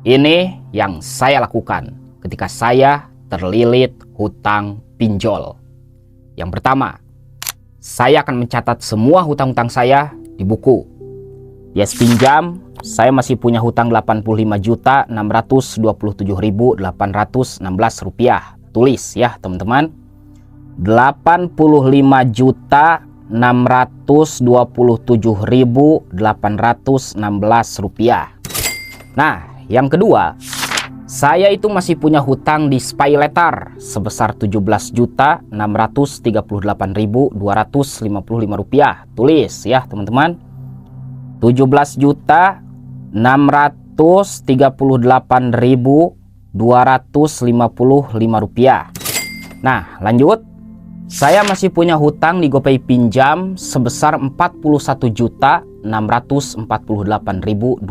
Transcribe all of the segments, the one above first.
Ini yang saya lakukan ketika saya terlilit hutang pinjol. Yang pertama, saya akan mencatat semua hutang-hutang saya di buku. Yes Pinjam, saya masih punya hutang Rp85.627.816. Tulis ya teman-teman. Rp85.627.816. Nah, yang kedua, saya itu masih punya hutang di Spy Letter sebesar Rp17.638.255. Tulis ya teman-teman. Rp17.638.255. Nah, lanjut. Saya masih punya hutang di GoPay Pinjam sebesar Rp41.648.291.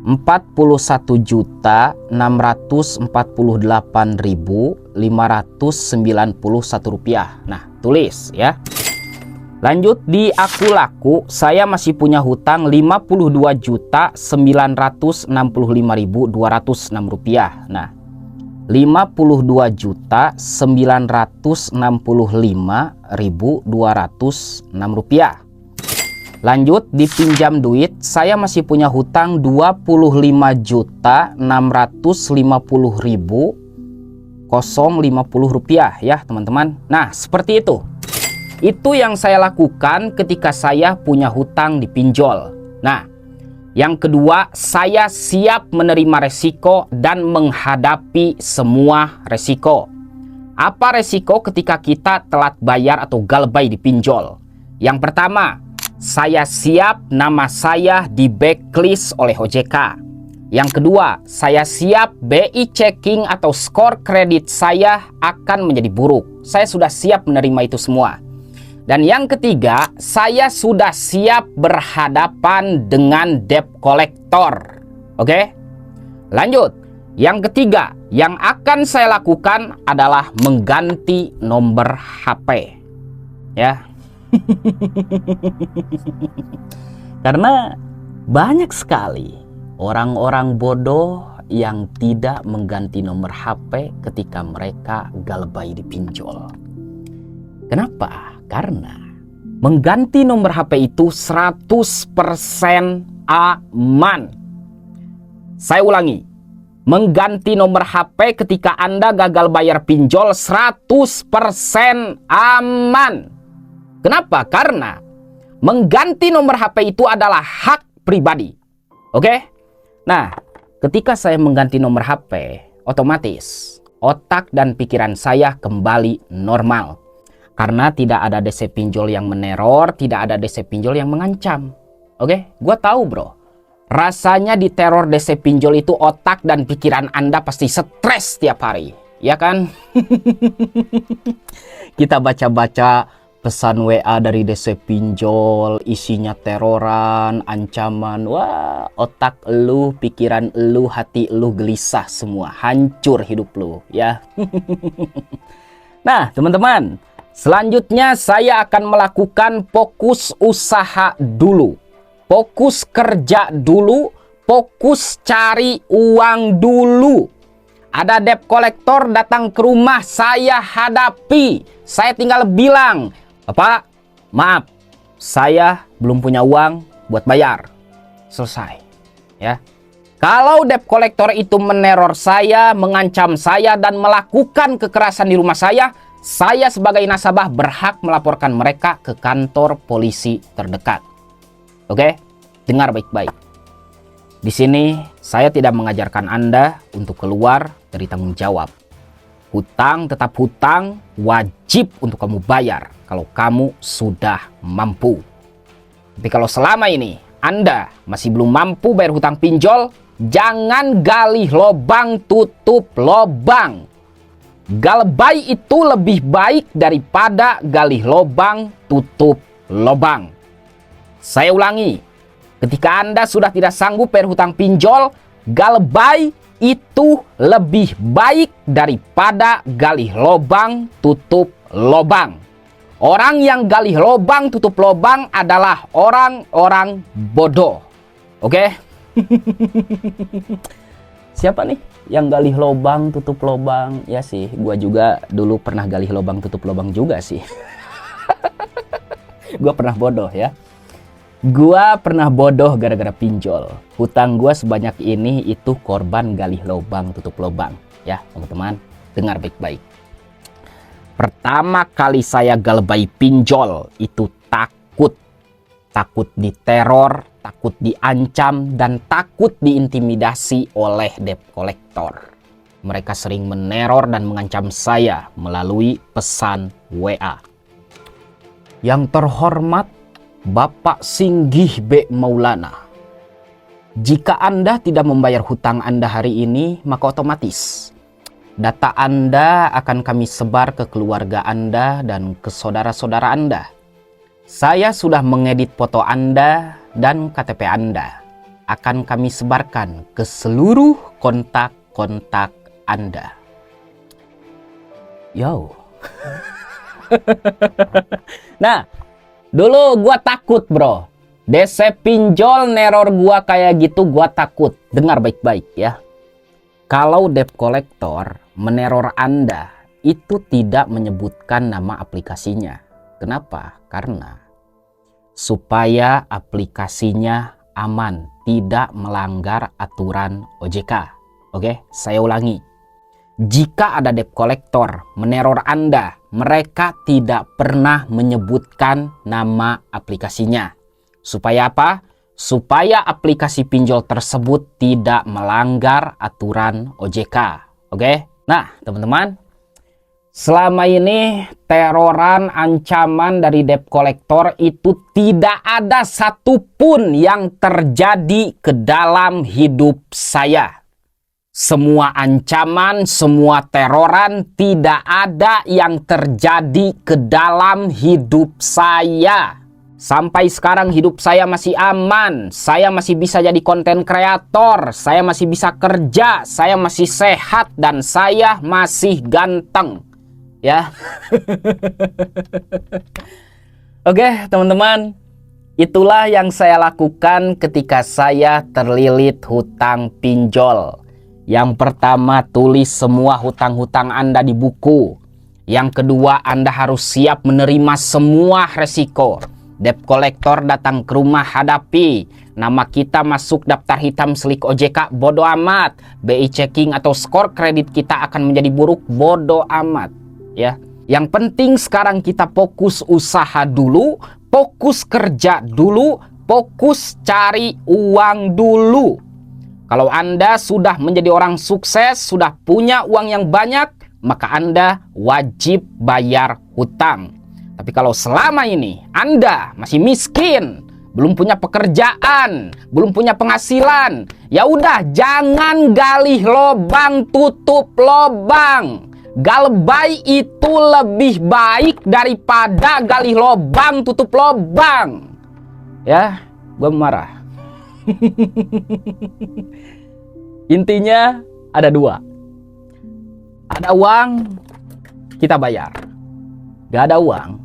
Rp41.648.591. Nah, tulis ya. Lanjut, di Akulaku saya masih punya hutang Rp52.965.206. Nah, Rp52.965.206. Lanjut, di Pinjam Duit saya masih punya hutang Rp25.650.050 ya teman-teman. Nah, seperti itu. Itu yang saya lakukan ketika saya punya hutang di pinjol. Nah, yang kedua, saya siap menerima resiko dan menghadapi semua resiko. Apa resiko ketika kita telat bayar atau galbay di pinjol? Yang pertama, saya siap nama saya di backlist oleh OJK. Yang kedua, saya siap BI checking atau skor kredit saya akan menjadi buruk. Saya sudah siap menerima itu semua. Dan yang ketiga, saya sudah siap berhadapan dengan debt collector. Oke? Lanjut. Yang ketiga, yang akan saya lakukan adalah mengganti nomor HP. Ya. Karena banyak sekali orang-orang bodoh yang tidak mengganti nomor HP ketika mereka galbay di pinjol. Kenapa? Karena mengganti nomor HP itu 100% aman. Saya ulangi. Mengganti nomor HP ketika Anda gagal bayar pinjol 100% aman. Kenapa? Karena mengganti nomor HP itu adalah hak pribadi. Oke? Nah, ketika saya mengganti nomor HP, otomatis otak dan pikiran saya kembali normal. Karena tidak ada DC pinjol yang meneror, tidak ada DC pinjol yang mengancam. Oke, gua tahu bro. Rasanya diteror DC pinjol itu otak dan pikiran Anda pasti stres tiap hari. Ya kan? Kita baca-baca pesan WA dari DC pinjol, isinya teroran, ancaman. Wah, otak lu, pikiran lu, hati lu gelisah semua. Hancur hidup lu, ya. Nah, teman-teman. Selanjutnya saya akan melakukan fokus usaha dulu. Fokus kerja dulu, fokus cari uang dulu. Ada debt collector datang ke rumah, saya hadapi. Saya tinggal bilang, "Bapak, maaf, saya belum punya uang buat bayar." Selesai. Ya. Kalau debt collector itu meneror saya, mengancam saya, dan melakukan kekerasan di rumah saya sebagai nasabah berhak melaporkan mereka ke kantor polisi terdekat. Oke, dengar baik-baik. Di sini saya tidak mengajarkan Anda untuk keluar dari tanggung jawab. Hutang tetap hutang, wajib untuk kamu bayar kalau kamu sudah mampu. Tapi kalau selama ini Anda masih belum mampu bayar hutang pinjol, jangan gali lobang tutup lobang. Galbay itu lebih baik daripada gali lobang tutup lobang. Saya ulangi, ketika Anda sudah tidak sanggup bayar hutang pinjol, galbay itu lebih baik daripada gali lobang tutup lobang. Orang yang gali lobang tutup lobang adalah orang-orang bodoh. Oke? Siapa nih yang gali lobang tutup lobang? Ya sih, gua juga dulu pernah gali lobang tutup lobang juga sih. Gua pernah bodoh ya. Gua pernah bodoh gara-gara pinjol. Hutang gua sebanyak ini itu korban gali lobang tutup lobang. Ya teman-teman, dengar baik-baik. Pertama kali saya galbay pinjol itu takut. Takut diteror, takut diancam, dan takut diintimidasi oleh debt collector. Mereka sering meneror dan mengancam saya melalui pesan WA. Yang terhormat Bapak Singgih B. Maulana. Jika Anda tidak membayar hutang Anda hari ini, maka otomatis data Anda akan kami sebar ke keluarga Anda dan ke saudara-saudara Anda. Saya sudah mengedit foto Anda dan KTP Anda. Akan kami sebarkan ke seluruh kontak-kontak Anda. Yo. Nah, dulu gua takut bro. DC pinjol neror gua kayak gitu gua takut. Dengar baik-baik ya. Kalau debt collector meneror Anda, itu tidak menyebutkan nama aplikasinya. Kenapa? Karena supaya aplikasinya aman, tidak melanggar aturan OJK. Oke, saya ulangi. Jika ada debt collector meneror Anda, mereka tidak pernah menyebutkan nama aplikasinya. Supaya apa? Supaya aplikasi pinjol tersebut tidak melanggar aturan OJK. Oke? Nah, teman-teman, selama ini teroran, ancaman dari debt collector itu tidak ada satupun yang terjadi ke dalam hidup saya. Semua ancaman, semua teroran tidak ada yang terjadi ke dalam hidup saya. Sampai sekarang hidup saya masih aman. Saya masih bisa jadi konten kreator. Saya masih bisa kerja. Saya masih sehat dan saya masih ganteng. Ya. Oke, teman-teman. Itulah yang saya lakukan ketika saya terlilit hutang pinjol. Yang pertama, tulis semua hutang-hutang Anda di buku. Yang kedua, Anda harus siap menerima semua resiko. Debt collector datang ke rumah, hadapi. Nama kita masuk daftar hitam selik OJK, bodo amat. BI checking atau skor kredit kita akan menjadi buruk, bodo amat. Ya, yang penting sekarang kita fokus usaha dulu, fokus kerja dulu, fokus cari uang dulu. Kalau Anda sudah menjadi orang sukses, sudah punya uang yang banyak, maka Anda wajib bayar hutang. Tapi kalau selama ini Anda masih miskin, belum punya pekerjaan, belum punya penghasilan, ya udah jangan gali lobang tutup lobang. Galbay itu lebih baik daripada gali lobang tutup lobang. Ya, gue marah. Intinya ada dua. Ada uang, kita bayar. Gak ada uang,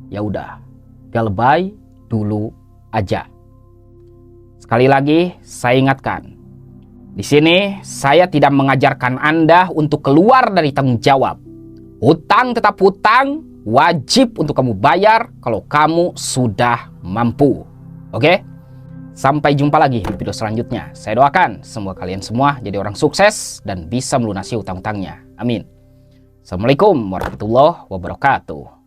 ya udah, galbay dulu aja. Sekali lagi saya ingatkan, di sini saya tidak mengajarkan Anda untuk keluar dari tanggung jawab. Hutang tetap hutang, wajib untuk kamu bayar kalau kamu sudah mampu. Oke? Sampai jumpa lagi di video selanjutnya. Saya doakan semoga kalian semua jadi orang sukses dan bisa melunasi hutang-hutangnya. Amin. Assalamualaikum warahmatullahi wabarakatuh.